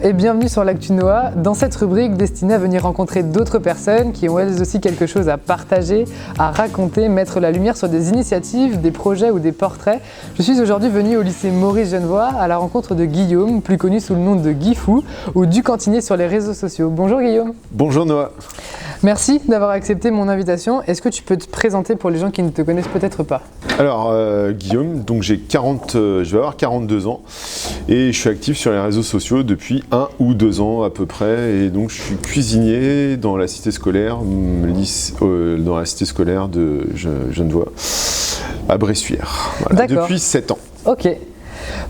et bienvenue sur l'Actu Noah, dans cette rubrique destinée à venir rencontrer d'autres personnes qui ont elles aussi quelque chose à partager, à raconter, mettre la lumière sur des initiatives, des projets ou des portraits. Je suis aujourd'hui venu au lycée Maurice Genevoix à la rencontre de Guillaume, plus connu sous le nom de Guifou, ou du cantinier sur les réseaux sociaux. Bonjour Guillaume. Bonjour Noah. Merci d'avoir accepté mon invitation. Est-ce que tu peux te présenter pour les gens qui ne te connaissent peut-être pas? Alors Guillaume, donc je vais avoir 42 ans et je suis actif sur les réseaux sociaux depuis 1 ou 2 ans à peu près, et donc je suis cuisinier dans la cité scolaire, de Genevoix à Bressuire, voilà, depuis 7 ans. Ok.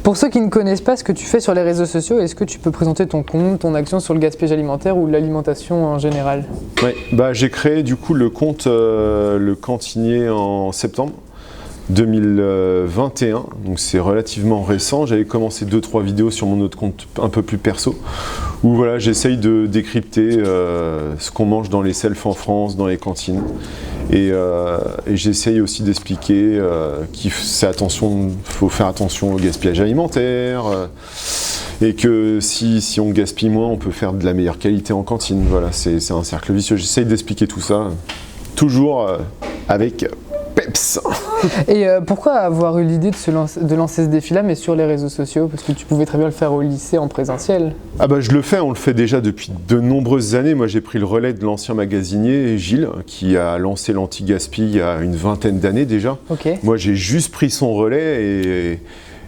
Pour ceux qui ne connaissent pas ce que tu fais sur les réseaux sociaux, est-ce que tu peux présenter ton compte, ton action sur le gaspillage alimentaire ou l'alimentation en général? Oui, j'ai créé du coup le compte Le Cantinier en septembre 2021, donc c'est relativement récent. J'avais commencé 2-3 vidéos sur mon autre compte un peu plus perso, où voilà, j'essaye de décrypter ce qu'on mange dans les selfs en France, dans les cantines. Et j'essaye aussi d'expliquer qu'il faut faire attention au gaspillage alimentaire, et que si on gaspille moins, on peut faire de la meilleure qualité en cantine. Voilà, c'est un cercle vicieux. J'essaye d'expliquer tout ça, toujours avec peps. Et pourquoi avoir eu l'idée de lancer ce défi-là, mais sur les réseaux sociaux? Parce que tu pouvais très bien le faire au lycée en présentiel. On le fait déjà depuis de nombreuses années. Moi j'ai pris le relais de l'ancien magasinier Gilles, qui a lancé l'anti-gaspi il y a une vingtaine d'années déjà. Okay. Moi j'ai juste pris son relais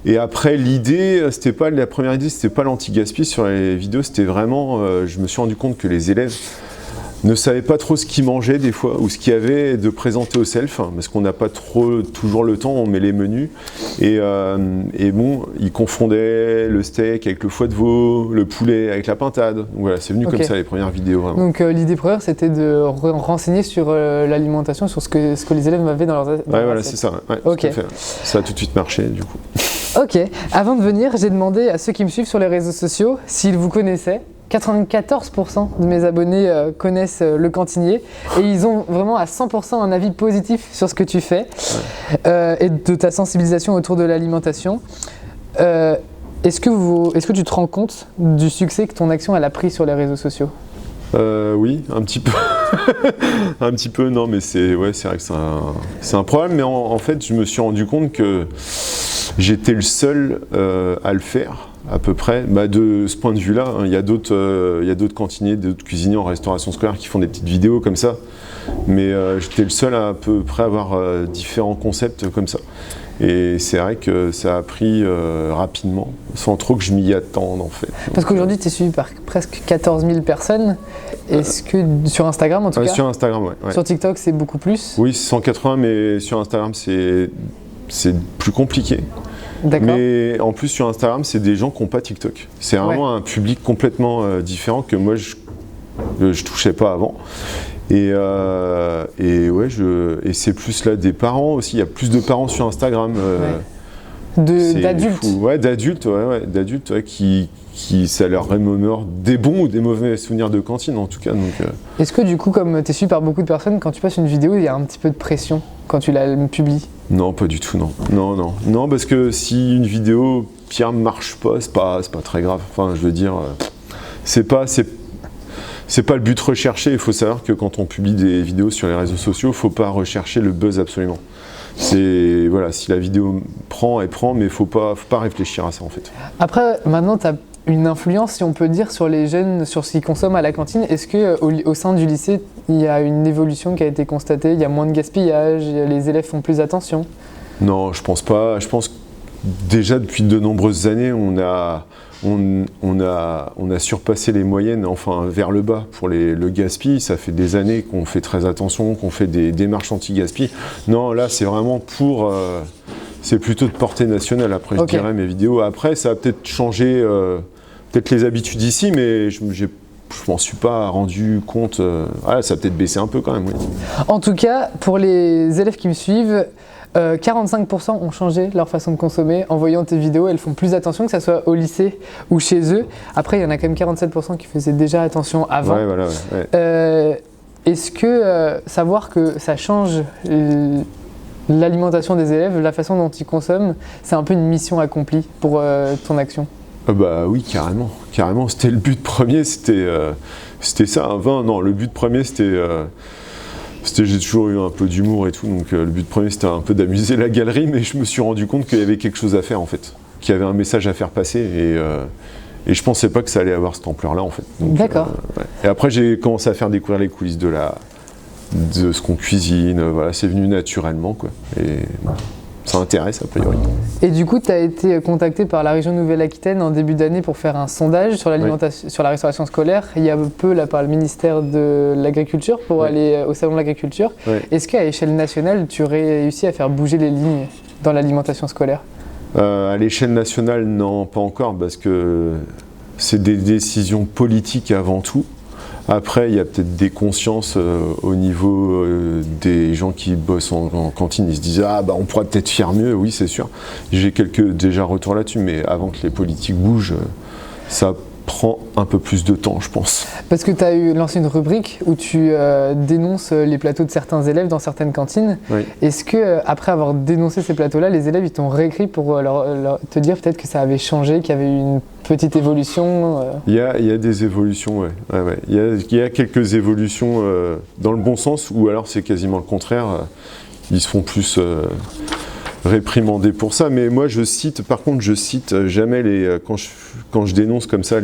et après l'idée, la première idée, c'était pas l'anti-gaspi sur les vidéos, c'était vraiment, je me suis rendu compte que les élèves ne savaient pas trop ce qu'ils mangeaient des fois, ou ce qu'il y avait de présenter au self, parce qu'on n'a pas toujours le temps, on met les menus, et bon, ils confondaient le steak avec le foie de veau, le poulet avec la pintade. Donc voilà, c'est venu comme ça les premières vidéos. Vraiment. Donc l'idée première, c'était de renseigner sur l'alimentation, sur ce que les élèves avaient dans leurs assiettes. Ouais, voilà, c'est ça. Ouais, okay. Tout à fait. Ça a tout de suite marché, du coup. Ok, avant de venir, j'ai demandé à ceux qui me suivent sur les réseaux sociaux s'ils vous connaissaient. 94% de mes abonnés connaissent le cantinier, et ils ont vraiment à 100% un avis positif sur ce que tu fais, et de ta sensibilisation autour de l'alimentation. Est-ce que tu te rends compte du succès que ton action elle a pris sur les réseaux sociaux? Oui, un petit peu. Un petit peu, non, mais c'est vrai que c'est un problème, mais en fait, je me suis rendu compte que j'étais le seul à le faire, à peu près. De ce point de vue-là, il y a d'autres cantiniers, d'autres cuisiniers en restauration scolaire qui font des petites vidéos comme ça, mais j'étais le seul à peu près avoir différents concepts comme ça. Et c'est vrai que ça a pris rapidement, sans trop que je m'y attende en fait. Parce qu'aujourd'hui, tu es suivi par presque 14 000 personnes. Est-ce que sur Instagram en tout cas? Sur Instagram, ouais. Sur TikTok, c'est beaucoup plus? Oui, c'est 180, mais sur Instagram, c'est plus compliqué. D'accord. Mais en plus, sur Instagram, c'est des gens qui n'ont pas TikTok. C'est vraiment un public complètement différent que moi, je touchais pas avant. Et c'est plus là des parents aussi. Il y a plus de parents sur Instagram. D'adultes. Ouais, d'adultes qui ça leur remémore des bons ou des mauvais souvenirs de cantine en tout cas. Est-ce que du coup, comme tu es suivi par beaucoup de personnes, quand tu passes une vidéo, il y a un petit peu de pression quand tu la publies? Non, pas du tout, non. Non, parce que si une vidéo marche pas, c'est pas très grave. Enfin, je veux dire, c'est pas le but recherché. Il faut savoir que quand on publie des vidéos sur les réseaux sociaux, il ne faut pas rechercher le buzz absolument. Si la vidéo prend, elle prend, mais il faut pas réfléchir à ça en fait. Après, maintenant, tu as une influence, si on peut dire, sur les jeunes, sur ce qu'ils consomment à la cantine. Est-ce qu'au sein du lycée, il y a une évolution qui a été constatée? Il y a moins de gaspillage, les élèves font plus attention? Non, je pense pas. Je pense que déjà depuis de nombreuses années, on a surpassé les moyennes, enfin vers le bas pour le gaspillage. Ça fait des années qu'on fait très attention, qu'on fait des démarches anti-gaspillage. Non, là c'est vraiment c'est plutôt de portée nationale. Après, je dirais mes vidéos. Après, ça a peut-être changé, peut-être les habitudes ici, mais je m'en suis pas rendu compte. Ça a peut-être baissé un peu quand même. Oui. En tout cas, pour les élèves qui me suivent, 45% ont changé leur façon de consommer en voyant tes vidéos. Elles font plus attention, que ce soit au lycée ou chez eux. Après, il y en a quand même 47% qui faisaient déjà attention avant. Ouais. Est-ce que savoir que ça change l'alimentation des élèves, la façon dont ils consomment, c'est un peu une mission accomplie pour ton action? Ah bah oui, carrément. Carrément, c'était le but premier, c'était ça. Enfin, non, le but premier, j'ai toujours eu un peu d'humour et tout, donc le but premier, c'était un peu d'amuser la galerie, mais je me suis rendu compte qu'il y avait quelque chose à faire, en fait. Qu'il y avait un message à faire passer, et je pensais pas que ça allait avoir cette ampleur-là, en fait. D'accord. Ouais. Et après, j'ai commencé à faire découvrir les coulisses de ce qu'on cuisine, voilà, c'est venu naturellement, quoi. Et voilà. Ça intéresse, a priori. Et du coup, tu as été contacté par la région Nouvelle-Aquitaine en début d'année pour faire un sondage sur l'alimentation, sur la restauration scolaire. Il y a peu là par le ministère de l'Agriculture pour aller au salon de l'agriculture. Est-ce qu'à échelle nationale, tu réussis à faire bouger les lignes dans l'alimentation scolaire? À l'échelle nationale, non, pas encore, parce que c'est des décisions politiques avant tout. Après, il y a peut-être des consciences au niveau des gens qui bossent en cantine. Ils se disent « Ah, bah, on pourrait peut-être faire mieux ». Oui, c'est sûr. J'ai quelques déjà retours là-dessus, mais avant que les politiques bougent, ça prend un peu plus de temps, je pense. Parce que tu as lancé une rubrique où tu dénonces les plateaux de certains élèves dans certaines cantines. Oui. Est-ce que après avoir dénoncé ces plateaux-là, les élèves ils t'ont réécrit pour te dire peut-être que ça avait changé, qu'il y avait eu une petite évolution Il y a des évolutions, ouais. Il y a quelques évolutions dans le bon sens, ou alors c'est quasiment le contraire. Ils se font plus réprimander pour ça. Mais moi, je cite jamais quand je dénonce comme ça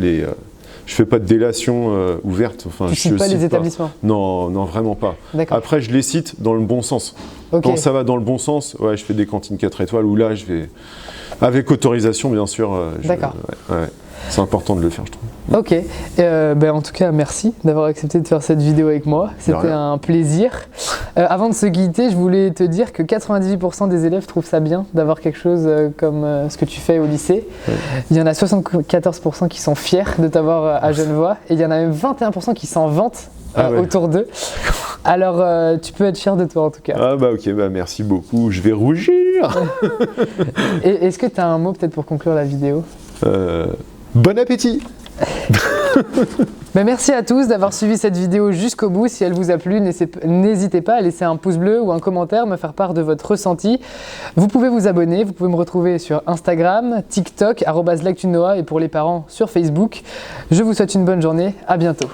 je fais pas de délation ouverte. Enfin, tu cites pas les établissements? Non, non, vraiment pas. Après, je les cite dans le bon sens. Okay. Quand ça va dans le bon sens, ouais, je fais des cantines 4 étoiles où là, je vais, avec autorisation, bien sûr. D'accord. Ouais. C'est important de le faire, je trouve. Ok, en tout cas merci d'avoir accepté de faire cette vidéo avec moi, c'était un plaisir. Avant de se quitter, je voulais te dire que 98% des élèves trouvent ça bien d'avoir quelque chose comme ce que tu fais au lycée. Ouais. Il y en a 74% qui sont fiers de t'avoir à Genevois et il y en a même 21% qui s'en vantent autour d'eux. Alors tu peux être fier de toi en tout cas. Ah bah ok, bah merci beaucoup, je vais rougir. Et est-ce que tu as un mot peut-être pour conclure la vidéo? Bon appétit. Merci à tous d'avoir suivi cette vidéo jusqu'au bout. Si elle vous a plu, n'hésitez pas à laisser un pouce bleu ou un commentaire, me faire part de votre ressenti. Vous pouvez vous abonner, vous pouvez me retrouver sur Instagram, TikTok, @lactunoa et pour les parents sur Facebook. Je vous souhaite une bonne journée, à bientôt.